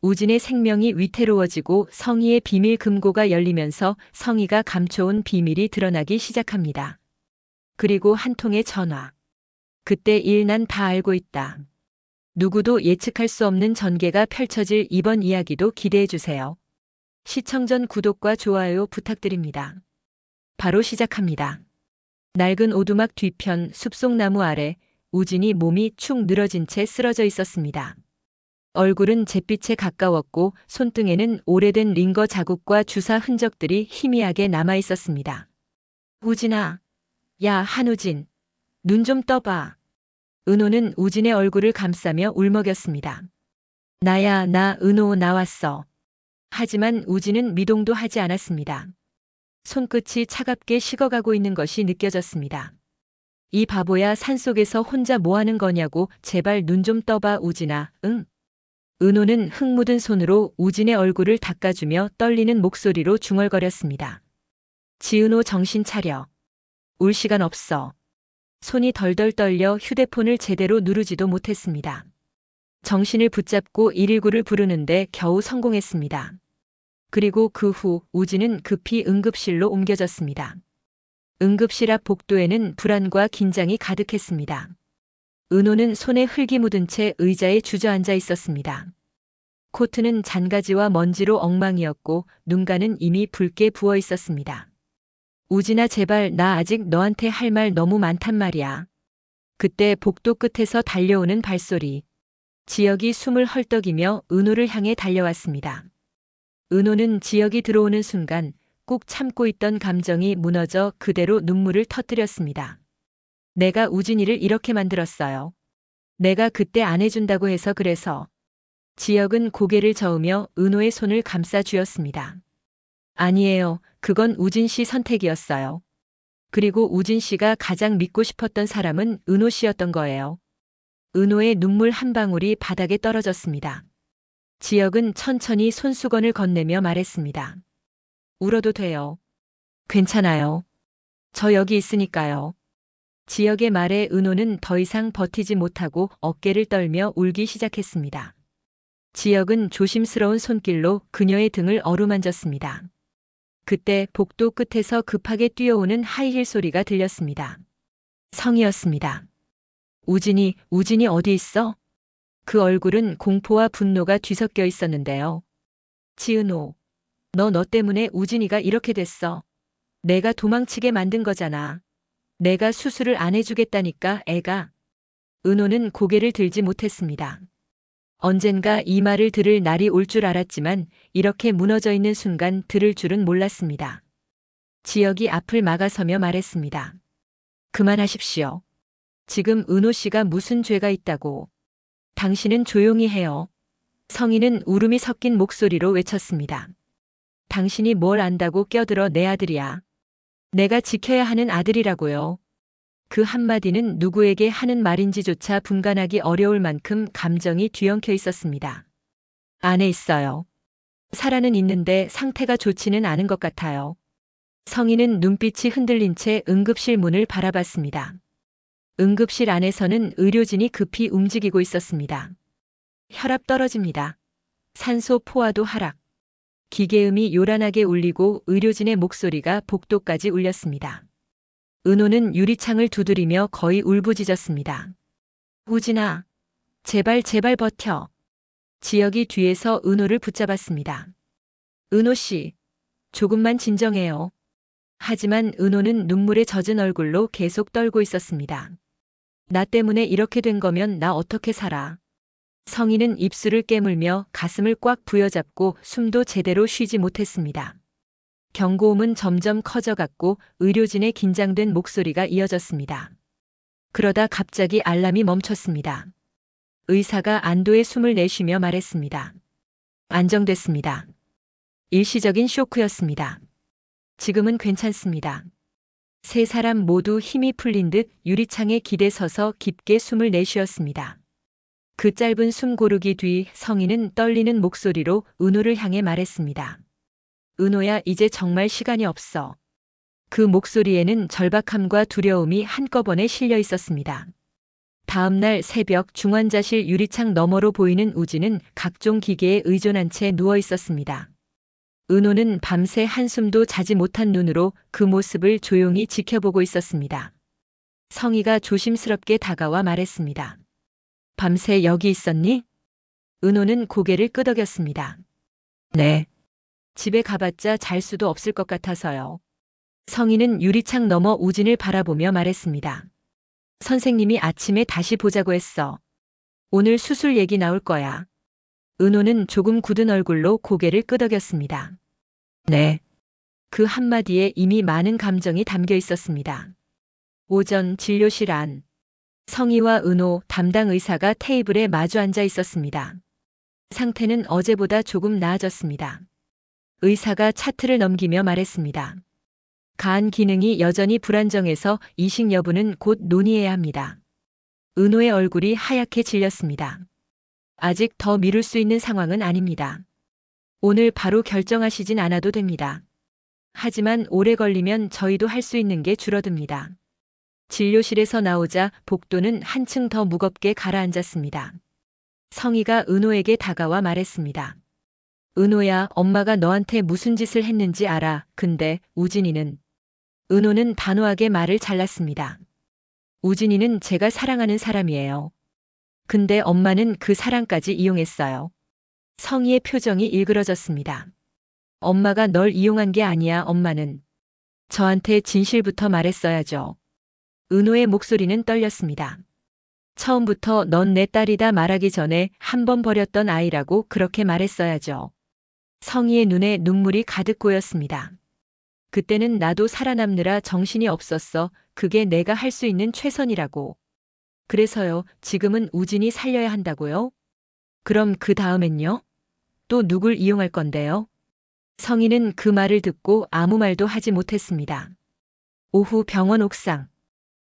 우진의 생명이 위태로워지고 성희의 비밀 금고가 열리면서 성희가 감춰온 비밀이 드러나기 시작합니다. 그리고 한 통의 전화. 그때 일 난 다 알고 있다. 누구도 예측할 수 없는 전개가 펼쳐질 이번 이야기도 기대해주세요. 시청 전 구독과 좋아요 부탁드립니다. 바로 시작합니다. 낡은 오두막 뒤편 숲속나무 아래 우진이 몸이 축 늘어진 채 쓰러져 있었습니다. 얼굴은 잿빛에 가까웠고 손등에는 오래된 링거 자국과 주사 흔적들이 희미하게 남아 있었습니다. 우진아. 야, 한우진. 눈 좀 떠봐. 은호는 우진의 얼굴을 감싸며 울먹였습니다. 나야, 나 은호 나왔어. 하지만 우진은 미동도 하지 않았습니다. 손끝이 차갑게 식어가고 있는 것이 느껴졌습니다. 이 바보야, 산속에서 혼자 뭐하는 거냐고. 제발 눈 좀 떠봐 우진아. 응? 은호는 흙 묻은 손으로 우진의 얼굴을 닦아주며 떨리는 목소리로 중얼거렸습니다. 지은호, 정신 차려. 울 시간 없어. 손이 덜덜 떨려 휴대폰을 제대로 누르지도 못했습니다. 정신을 붙잡고 119를 부르는데 겨우 성공했습니다. 그리고 그 후 우진은 급히 응급실로 옮겨졌습니다. 응급실 앞 복도에는 불안과 긴장이 가득했습니다. 은호는 손에 흙이 묻은 채 의자에 주저앉아 있었습니다. 코트는 잔가지와 먼지로 엉망이었고 눈가는 이미 붉게 부어 있었습니다. 우진아, 제발, 나 아직 너한테 할 말 너무 많단 말이야. 그때 복도 끝에서 달려오는 발소리. 지혁이 숨을 헐떡이며 은호를 향해 달려왔습니다. 은호는 지혁이 들어오는 순간 꾹 참고 있던 감정이 무너져 그대로 눈물을 터뜨렸습니다. 내가 우진이를 이렇게 만들었어요. 내가 그때 안 해준다고 해서 그래서. 지혁은 고개를 저으며 은호의 손을 감싸 쥐었습니다. 아니에요. 그건 우진 씨 선택이었어요. 그리고 우진 씨가 가장 믿고 싶었던 사람은 은호 씨였던 거예요. 은호의 눈물 한 방울이 바닥에 떨어졌습니다. 지혁은 천천히 손수건을 건네며 말했습니다. 울어도 돼요. 괜찮아요. 저 여기 있으니까요. 지혁의 말에 은호는 더 이상 버티지 못하고 어깨를 떨며 울기 시작했습니다. 지혁은 조심스러운 손길로 그녀의 등을 어루만졌습니다. 그때 복도 끝에서 급하게 뛰어오는 하이힐 소리가 들렸습니다. 성희였습니다. 우진이 어디 있어? 그 얼굴은 공포와 분노가 뒤섞여 있었는데요. 지은호, 너 때문에 우진이가 이렇게 됐어. 내가 도망치게 만든 거잖아. 내가 수술을 안 해주겠다니까, 애가. 은호는 고개를 들지 못했습니다. 언젠가 이 말을 들을 날이 올 줄 알았지만 이렇게 무너져 있는 순간 들을 줄은 몰랐습니다. 지혁이 앞을 막아서며 말했습니다. 그만하십시오. 지금 은호 씨가 무슨 죄가 있다고. 당신은 조용히 해요. 성희는 울음이 섞인 목소리로 외쳤습니다. 당신이 뭘 안다고 껴들어. 내 아들이야. 내가 지켜야 하는 아들이라고요. 그 한마디는 누구에게 하는 말인지조차 분간하기 어려울 만큼 감정이 뒤엉켜 있었습니다. 안에 있어요. 살아는 있는데 상태가 좋지는 않은 것 같아요. 성희는 눈빛이 흔들린 채 응급실 문을 바라봤습니다. 응급실 안에서는 의료진이 급히 움직이고 있었습니다. 혈압 떨어집니다. 산소 포화도 하락. 기계음이 요란하게 울리고 의료진의 목소리가 복도까지 울렸습니다. 은호는 유리창을 두드리며 거의 울부짖었습니다. 우진아, 제발 버텨. 지혁이 뒤에서 은호를 붙잡았습니다. 은호 씨, 조금만 진정해요. 하지만 은호는 눈물에 젖은 얼굴로 계속 떨고 있었습니다. 나 때문에 이렇게 된 거면 나 어떻게 살아. 성희는 입술을 깨물며 가슴을 꽉 부여잡고 숨도 제대로 쉬지 못했습니다. 경고음은 점점 커져갔고 의료진의 긴장된 목소리가 이어졌습니다. 그러다 갑자기 알람이 멈췄습니다. 의사가 안도의 숨을 내쉬며 말했습니다. 안정됐습니다. 일시적인 쇼크였습니다. 지금은 괜찮습니다. 세 사람 모두 힘이 풀린 듯 유리창에 기대 서서 깊게 숨을 내쉬었습니다. 그 짧은 숨 고르기 뒤 성희는 떨리는 목소리로 은호를 향해 말했습니다. 은호야, 이제 정말 시간이 없어. 그 목소리에는 절박함과 두려움이 한꺼번에 실려 있었습니다. 다음 날 새벽 중환자실 유리창 너머로 보이는 우진은 각종 기계에 의존한 채 누워 있었습니다. 은호는 밤새 한숨도 자지 못한 눈으로 그 모습을 조용히 지켜보고 있었습니다. 성희가 조심스럽게 다가와 말했습니다. 밤새 여기 있었니? 은호는 고개를 끄덕였습니다. 네. 집에 가봤자 잘 수도 없을 것 같아서요. 성희는 유리창 너머 우진을 바라보며 말했습니다. 선생님이 아침에 다시 보자고 했어. 오늘 수술 얘기 나올 거야. 은호는 조금 굳은 얼굴로 고개를 끄덕였습니다. 네. 그 한마디에 이미 많은 감정이 담겨 있었습니다. 오전 진료실 안. 성희와 은호 담당 의사가 테이블에 마주 앉아 있었습니다. 상태는 어제보다 조금 나아졌습니다. 의사가 차트를 넘기며 말했습니다. 간 기능이 여전히 불안정해서 이식 여부는 곧 논의해야 합니다. 은호의 얼굴이 하얗게 질렸습니다. 아직 더 미룰 수 있는 상황은 아닙니다. 오늘 바로 결정하시진 않아도 됩니다. 하지만 오래 걸리면 저희도 할 수 있는 게 줄어듭니다. 진료실에서 나오자 복도는 한층 더 무겁게 가라앉았습니다. 성희가 은호에게 다가와 말했습니다. 은호야, 엄마가 너한테 무슨 짓을 했는지 알아. 근데 우진이는. 은호는 단호하게 말을 잘랐습니다. 우진이는 제가 사랑하는 사람이에요. 근데 엄마는 그 사랑까지 이용했어요. 성희의 표정이 일그러졌습니다. 엄마가 널 이용한 게 아니야. 엄마는 저한테 진실부터 말했어야죠. 은호의 목소리는 떨렸습니다. 처음부터 넌 내 딸이다 말하기 전에 한 번 버렸던 아이라고 그렇게 말했어야죠. 성희의 눈에 눈물이 가득 고였습니다. 그때는 나도 살아남느라 정신이 없었어. 그게 내가 할 수 있는 최선이라고. 그래서요, 지금은 우진이 살려야 한다고요? 그럼 그 다음엔요? 또 누굴 이용할 건데요? 성희는 그 말을 듣고 아무 말도 하지 못했습니다. 오후 병원 옥상.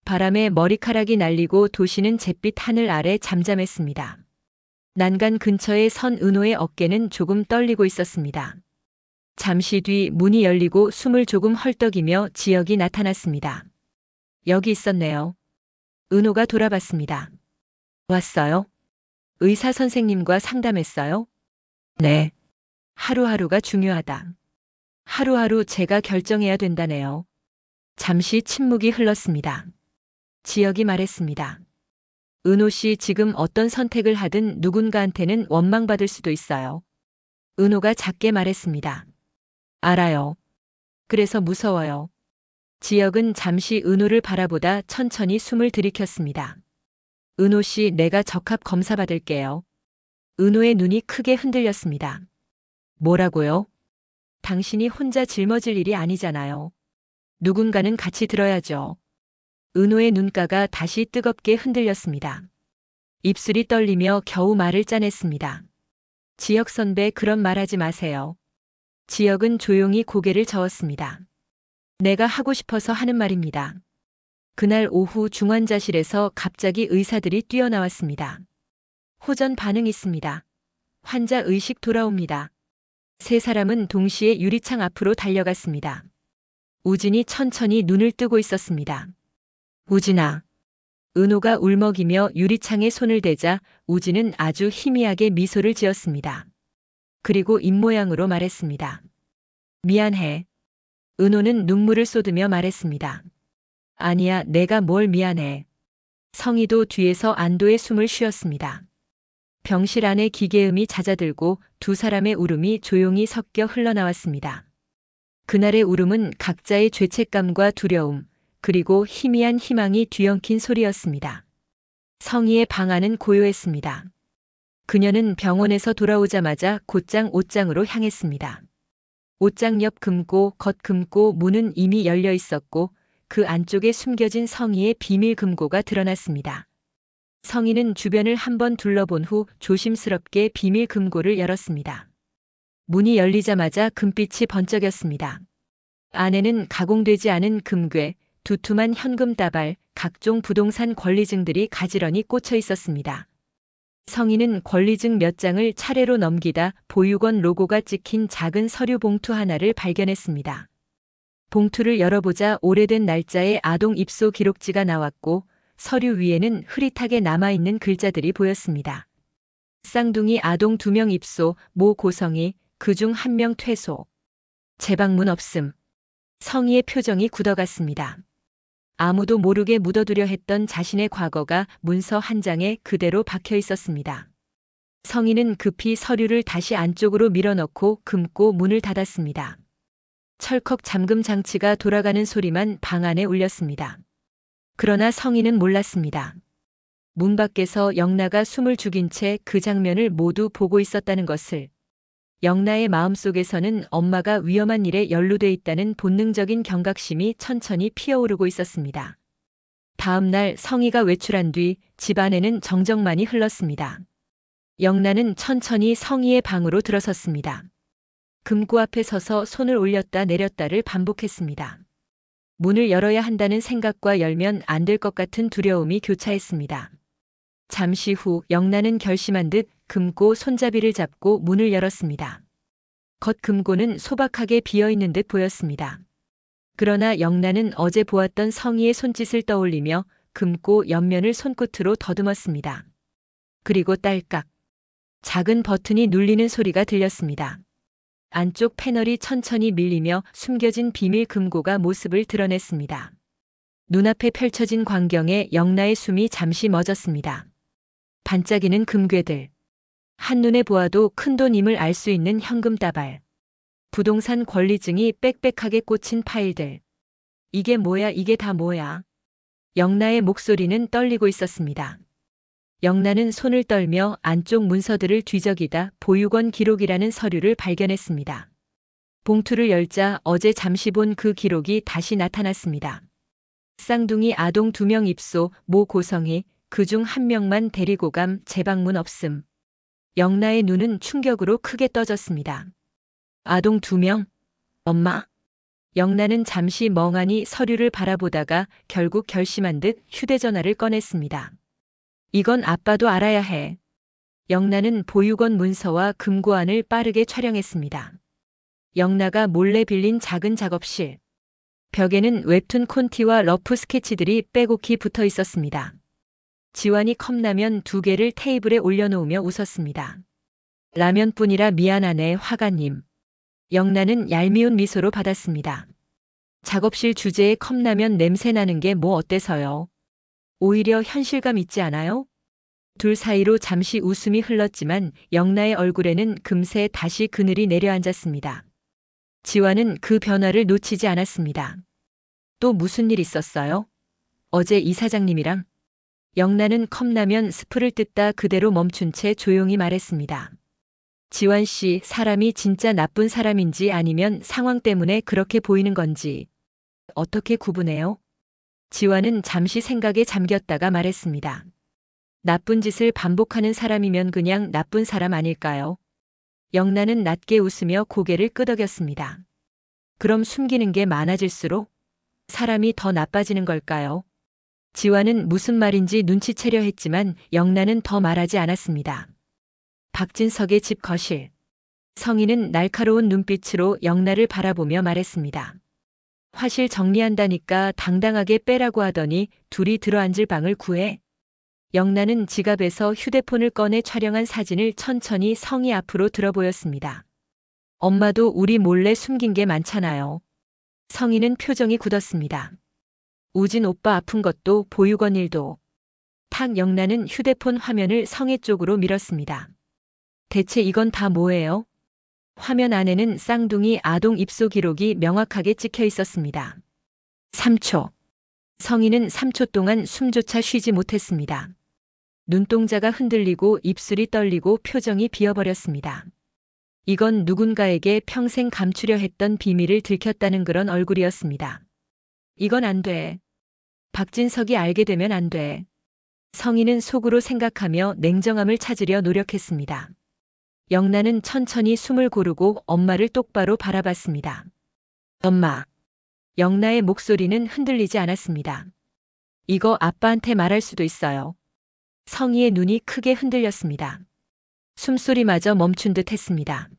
바람에 머리카락이 날리고 도시는 잿빛 하늘 아래 잠잠했습니다. 난간 근처에 선 은호의 어깨는 조금 떨리고 있었습니다. 잠시 뒤 문이 열리고 숨을 조금 헐떡이며 지혁이 나타났습니다. 여기 있었네요. 은호가 돌아봤습니다. 왔어요? 의사 선생님과 상담했어요? 네. 하루하루가 중요하다. 하루하루 제가 결정해야 된다네요. 잠시 침묵이 흘렀습니다. 지혁이 말했습니다. 은호 씨 지금 어떤 선택을 하든 누군가한테는 원망받을 수도 있어요. 은호가 작게 말했습니다. 알아요. 그래서 무서워요. 지혁은 잠시 은호를 바라보다 천천히 숨을 들이켰습니다. 은호 씨, 내가 적합 검사 받을게요. 은호의 눈이 크게 흔들렸습니다. 뭐라고요? 당신이 혼자 짊어질 일이 아니잖아요. 누군가는 같이 들어야죠. 은호의 눈가가 다시 뜨겁게 흔들렸습니다. 입술이 떨리며 겨우 말을 짜냈습니다. 지혁 선배, 그런 말 하지 마세요. 지혁은 조용히 고개를 저었습니다. 내가 하고 싶어서 하는 말입니다. 그날 오후 중환자실에서 갑자기 의사들이 뛰어나왔습니다. 호전 반응 있습니다. 환자 의식 돌아옵니다. 세 사람은 동시에 유리창 앞으로 달려갔습니다. 우진이 천천히 눈을 뜨고 있었습니다. 우진아. 은호가 울먹이며 유리창에 손을 대자 우진은 아주 희미하게 미소를 지었습니다. 그리고 입모양으로 말했습니다. 미안해. 은호는 눈물을 쏟으며 말했습니다. 아니야, 내가 뭘 미안해. 성희도 뒤에서 안도의 숨을 쉬었습니다. 병실 안에 기계음이 잦아들고 두 사람의 울음이 조용히 섞여 흘러나왔습니다. 그날의 울음은 각자의 죄책감과 두려움, 그리고 희미한 희망이 뒤엉킨 소리였습니다. 성희의 방 안은 고요했습니다. 그녀는 병원에서 돌아오자마자 곧장 옷장으로 향했습니다. 옷장 옆 금고, 겉 금고 문은 이미 열려 있었고 그 안쪽에 숨겨진 성희의 비밀 금고가 드러났습니다. 성희는 주변을 한번 둘러본 후 조심스럽게 비밀 금고를 열었습니다. 문이 열리자마자 금빛이 번쩍였습니다. 안에는 가공되지 않은 금괴, 두툼한 현금 다발, 각종 부동산 권리증들이 가지런히 꽂혀 있었습니다. 성희는 권리증 몇 장을 차례로 넘기다 보육원 로고가 찍힌 작은 서류 봉투 하나를 발견했습니다. 봉투를 열어보자 오래된 날짜의 아동 입소 기록지가 나왔고 서류 위에는 흐릿하게 남아있는 글자들이 보였습니다. 쌍둥이 아동 2명 입소, 모 고성희, 그중 1명 퇴소. 재방문 없음. 성희의 표정이 굳어갔습니다. 아무도 모르게 묻어두려 했던 자신의 과거가 문서 한 장에 그대로 박혀 있었습니다. 성희는 급히 서류를 다시 안쪽으로 밀어넣고 금고 문을 닫았습니다. 철컥 잠금 장치가 돌아가는 소리만 방 안에 울렸습니다. 그러나 성희는 몰랐습니다. 문 밖에서 영나가 숨을 죽인 채 그 장면을 모두 보고 있었다는 것을. 영나의 마음속에서는 엄마가 위험한 일에 연루돼 있다는 본능적인 경각심이 천천히 피어오르고 있었습니다. 다음 날 성희가 외출한 뒤 집안에는 정적만이 흘렀습니다. 영나는 천천히 성희의 방으로 들어섰습니다. 금고 앞에 서서 손을 올렸다 내렸다를 반복했습니다. 문을 열어야 한다는 생각과 열면 안 될 것 같은 두려움이 교차했습니다. 잠시 후 영나는 결심한 듯 금고 손잡이를 잡고 문을 열었습니다. 겉 금고는 소박하게 비어있는 듯 보였습니다. 그러나 영나는 어제 보았던 성희의 손짓을 떠올리며 금고 옆면을 손끝으로 더듬었습니다. 그리고 딸깍. 작은 버튼이 눌리는 소리가 들렸습니다. 안쪽 패널이 천천히 밀리며 숨겨진 비밀 금고가 모습을 드러냈습니다. 눈앞에 펼쳐진 광경에 영나의 숨이 잠시 멎었습니다. 반짝이는 금괴들. 한눈에 보아도 큰돈임을 알 수 있는 현금 다발. 부동산 권리증이 빽빽하게 꽂힌 파일들. 이게 뭐야, 이게 다 뭐야? 영나의 목소리는 떨리고 있었습니다. 영나는 손을 떨며 안쪽 문서들을 뒤적이다 보육원 기록이라는 서류를 발견했습니다. 봉투를 열자 어제 잠시 본 그 기록이 다시 나타났습니다. 쌍둥이 아동 2명 입소, 모 고성희, 그중 1명만 데리고 감, 재방문 없음. 영나의 눈은 충격으로 크게 떠졌습니다. 아동 2명? 엄마? 영나는 잠시 멍하니 서류를 바라보다가 결국 결심한 듯 휴대전화를 꺼냈습니다. 이건 아빠도 알아야 해. 영나는 보육원 문서와 금고안을 빠르게 촬영했습니다. 영나가 몰래 빌린 작은 작업실. 벽에는 웹툰 콘티와 러프 스케치들이 빼곡히 붙어 있었습니다. 지환이 컵라면 2개를 테이블에 올려놓으며 웃었습니다. 라면뿐이라 미안하네, 화가님. 영나는 얄미운 미소로 받았습니다. 작업실 주제에 컵라면 냄새 나는 게 뭐 어때서요? 오히려 현실감 있지 않아요? 둘 사이로 잠시 웃음이 흘렀지만 영나의 얼굴에는 금세 다시 그늘이 내려앉았습니다. 지환은 그 변화를 놓치지 않았습니다. 또 무슨 일 있었어요? 어제 이사장님이랑? 영나는 컵라면 스프를 뜯다 그대로 멈춘 채 조용히 말했습니다. 지환 씨, 사람이 진짜 나쁜 사람인지 아니면 상황 때문에 그렇게 보이는 건지 어떻게 구분해요? 지환은 잠시 생각에 잠겼다가 말했습니다. 나쁜 짓을 반복하는 사람이면 그냥 나쁜 사람 아닐까요? 영나는 낮게 웃으며 고개를 끄덕였습니다. 그럼 숨기는 게 많아질수록 사람이 더 나빠지는 걸까요? 지환은 무슨 말인지 눈치채려 했지만 영나는 더 말하지 않았습니다. 박진석의 집 거실. 성희는 날카로운 눈빛으로 영나를 바라보며 말했습니다. 화실 정리한다니까 당당하게 빼라고 하더니 둘이 들어앉을 방을 구해. 영나는 지갑에서 휴대폰을 꺼내 촬영한 사진을 천천히 성희 앞으로 들어 보였습니다. 엄마도 우리 몰래 숨긴 게 많잖아요. 성희는 표정이 굳었습니다. 우진 오빠 아픈 것도 보육원 일도. 탁. 영나는 휴대폰 화면을 성희 쪽으로 밀었습니다. 대체 이건 다 뭐예요? 화면 안에는 쌍둥이 아동 입소 기록이 명확하게 찍혀 있었습니다. 3초. 성희는 3초 동안 숨조차 쉬지 못했습니다. 눈동자가 흔들리고 입술이 떨리고 표정이 비어버렸습니다. 이건 누군가에게 평생 감추려 했던 비밀을 들켰다는 그런 얼굴이었습니다. 이건 안 돼. 박진석이 알게 되면 안 돼. 성희는 속으로 생각하며 냉정함을 찾으려 노력했습니다. 영나는 천천히 숨을 고르고 엄마를 똑바로 바라봤습니다. 엄마. 영나의 목소리는 흔들리지 않았습니다. 이거 아빠한테 말할 수도 있어요. 성희의 눈이 크게 흔들렸습니다. 숨소리마저 멈춘 듯 했습니다.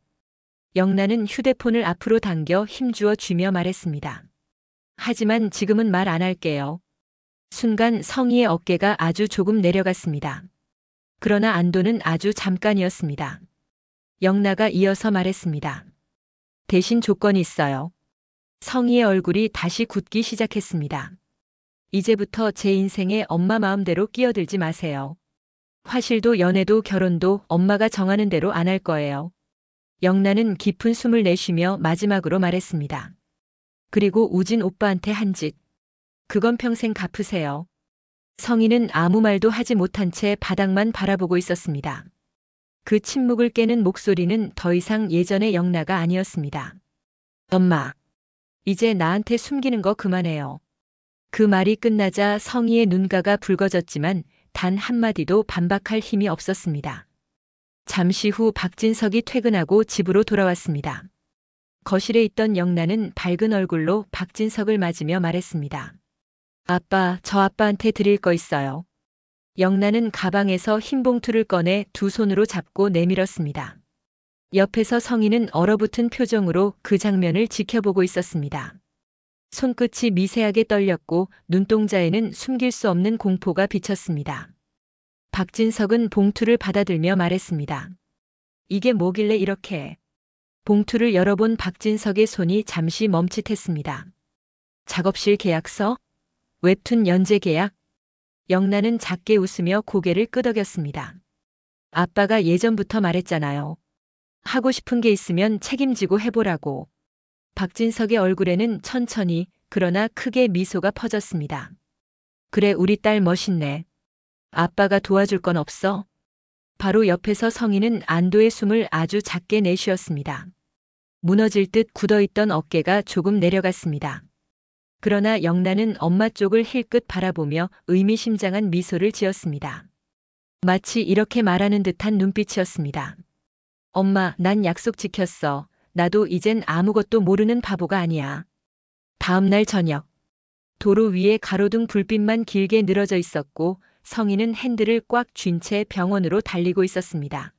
영나는 휴대폰을 앞으로 당겨 힘주어 쥐며 말했습니다. 하지만 지금은 말 안 할게요. 순간 성희의 어깨가 아주 조금 내려갔습니다. 그러나 안도는 아주 잠깐이었습니다. 영나가 이어서 말했습니다. 대신 조건이 있어요. 성희의 얼굴이 다시 굳기 시작했습니다. 이제부터 제 인생에 엄마 마음대로 끼어들지 마세요. 화실도 연애도 결혼도 엄마가 정하는 대로 안 할 거예요. 영나는 깊은 숨을 내쉬며 마지막으로 말했습니다. 그리고 우진 오빠한테 한 짓. 그건 평생 갚으세요. 성희는 아무 말도 하지 못한 채 바닥만 바라보고 있었습니다. 그 침묵을 깨는 목소리는 더 이상 예전의 영나가 아니었습니다. 엄마, 이제 나한테 숨기는 거 그만해요. 그 말이 끝나자 성희의 눈가가 붉어졌지만 단 한마디도 반박할 힘이 없었습니다. 잠시 후 박진석이 퇴근하고 집으로 돌아왔습니다. 거실에 있던 영나는 밝은 얼굴로 박진석을 맞으며 말했습니다. 아빠, 저 아빠한테 드릴 거 있어요. 영나는 가방에서 흰 봉투를 꺼내 두 손으로 잡고 내밀었습니다. 옆에서 성희는 얼어붙은 표정으로 그 장면을 지켜보고 있었습니다. 손끝이 미세하게 떨렸고 눈동자에는 숨길 수 없는 공포가 비쳤습니다. 박진석은 봉투를 받아들며 말했습니다. 이게 뭐길래 이렇게. 봉투를 열어본 박진석의 손이 잠시 멈칫했습니다. 작업실 계약서? 웹툰 연재 계약? 영나는 작게 웃으며 고개를 끄덕였습니다. 아빠가 예전부터 말했잖아요. 하고 싶은 게 있으면 책임지고 해보라고. 박진석의 얼굴에는 천천히 그러나 크게 미소가 퍼졌습니다. 그래, 우리 딸 멋있네. 아빠가 도와줄 건 없어? 바로 옆에서 성희는 안도의 숨을 아주 작게 내쉬었습니다. 무너질 듯 굳어있던 어깨가 조금 내려갔습니다. 그러나 영나는 엄마 쪽을 힐끗 바라보며 의미심장한 미소를 지었습니다. 마치 이렇게 말하는 듯한 눈빛이었습니다. 엄마, 난 약속 지켰어. 나도 이젠 아무것도 모르는 바보가 아니야. 다음 날 저녁. 도로 위에 가로등 불빛만 길게 늘어져 있었고 성희는 핸들을 꽉 쥔 채 병원으로 달리고 있었습니다.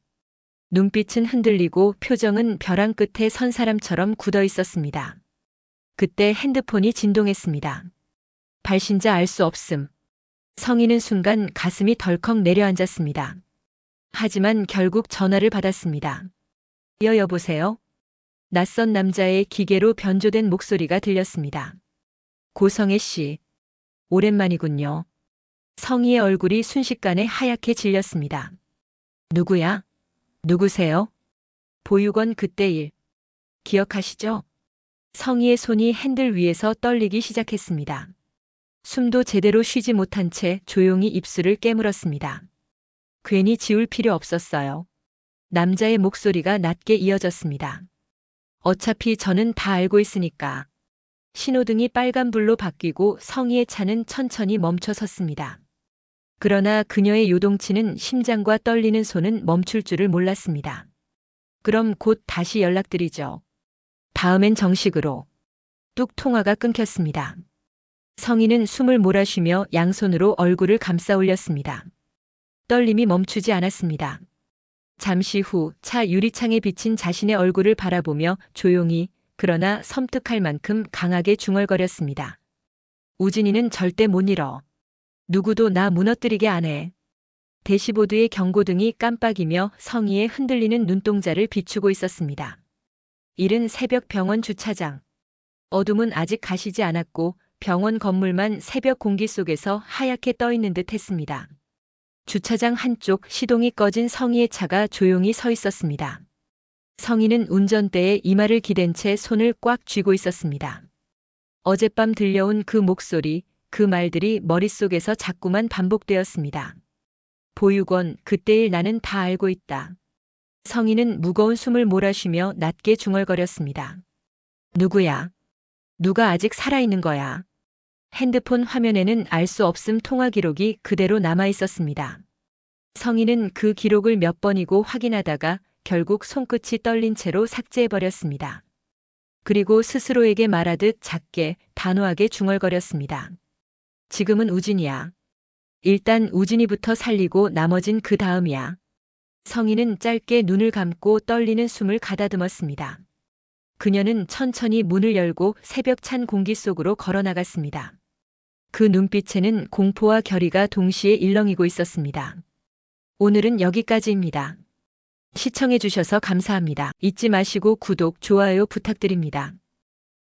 눈빛은 흔들리고 표정은 벼랑 끝에 선 사람처럼 굳어 있었습니다. 그때 핸드폰이 진동했습니다. 발신자 알 수 없음. 성희는 순간 가슴이 덜컥 내려앉았습니다. 하지만 결국 전화를 받았습니다. 여보세요? 낯선 남자의 기계로 변조된 목소리가 들렸습니다. 고성애 씨. 오랜만이군요. 성희의 얼굴이 순식간에 하얗게 질렸습니다. 누구야? 누구세요? 보육원 그때 일. 기억하시죠? 성희의 손이 핸들 위에서 떨리기 시작했습니다. 숨도 제대로 쉬지 못한 채 조용히 입술을 깨물었습니다. 괜히 지울 필요 없었어요. 남자의 목소리가 낮게 이어졌습니다. 어차피 저는 다 알고 있으니까. 신호등이 빨간불로 바뀌고 성희의 차는 천천히 멈춰 섰습니다. 그러나 그녀의 요동치는 심장과 떨리는 손은 멈출 줄을 몰랐습니다. 그럼 곧 다시 연락드리죠. 다음엔 정식으로. 뚝 통화가 끊겼습니다. 성희는 숨을 몰아쉬며 양손으로 얼굴을 감싸 올렸습니다. 떨림이 멈추지 않았습니다. 잠시 후 차 유리창에 비친 자신의 얼굴을 바라보며 조용히 그러나 섬뜩할 만큼 강하게 중얼거렸습니다. 우진이는 절대 못 잃어. 누구도 나 무너뜨리게 안 해. 대시보드의 경고등이 깜빡이며 성희의 흔들리는 눈동자를 비추고 있었습니다. 이른 새벽 병원 주차장. 어둠은 아직 가시지 않았고 병원 건물만 새벽 공기 속에서 하얗게 떠있는 듯 했습니다. 주차장 한쪽 시동이 꺼진 성희의 차가 조용히 서 있었습니다. 성희는 운전대에 이마를 기댄 채 손을 꽉 쥐고 있었습니다. 어젯밤 들려온 그 목소리, 그 말들이 머릿속에서 자꾸만 반복되었습니다. 보육원, 그때일 나는 다 알고 있다. 성희는 무거운 숨을 몰아쉬며 낮게 중얼거렸습니다. 누구야? 누가 아직 살아있는 거야? 핸드폰 화면에는 알 수 없음 통화 기록이 그대로 남아 있었습니다. 성희는 그 기록을 몇 번이고 확인하다가 결국 손끝이 떨린 채로 삭제해버렸습니다. 그리고 스스로에게 말하듯 작게, 단호하게 중얼거렸습니다. 지금은 우진이야. 일단 우진이부터 살리고 나머진 그 다음이야. 성희는 짧게 눈을 감고 떨리는 숨을 가다듬었습니다. 그녀는 천천히 문을 열고 새벽 찬 공기 속으로 걸어나갔습니다. 그 눈빛에는 공포와 결의가 동시에 일렁이고 있었습니다. 오늘은 여기까지입니다. 시청해주셔서 감사합니다. 잊지 마시고 구독, 좋아요 부탁드립니다.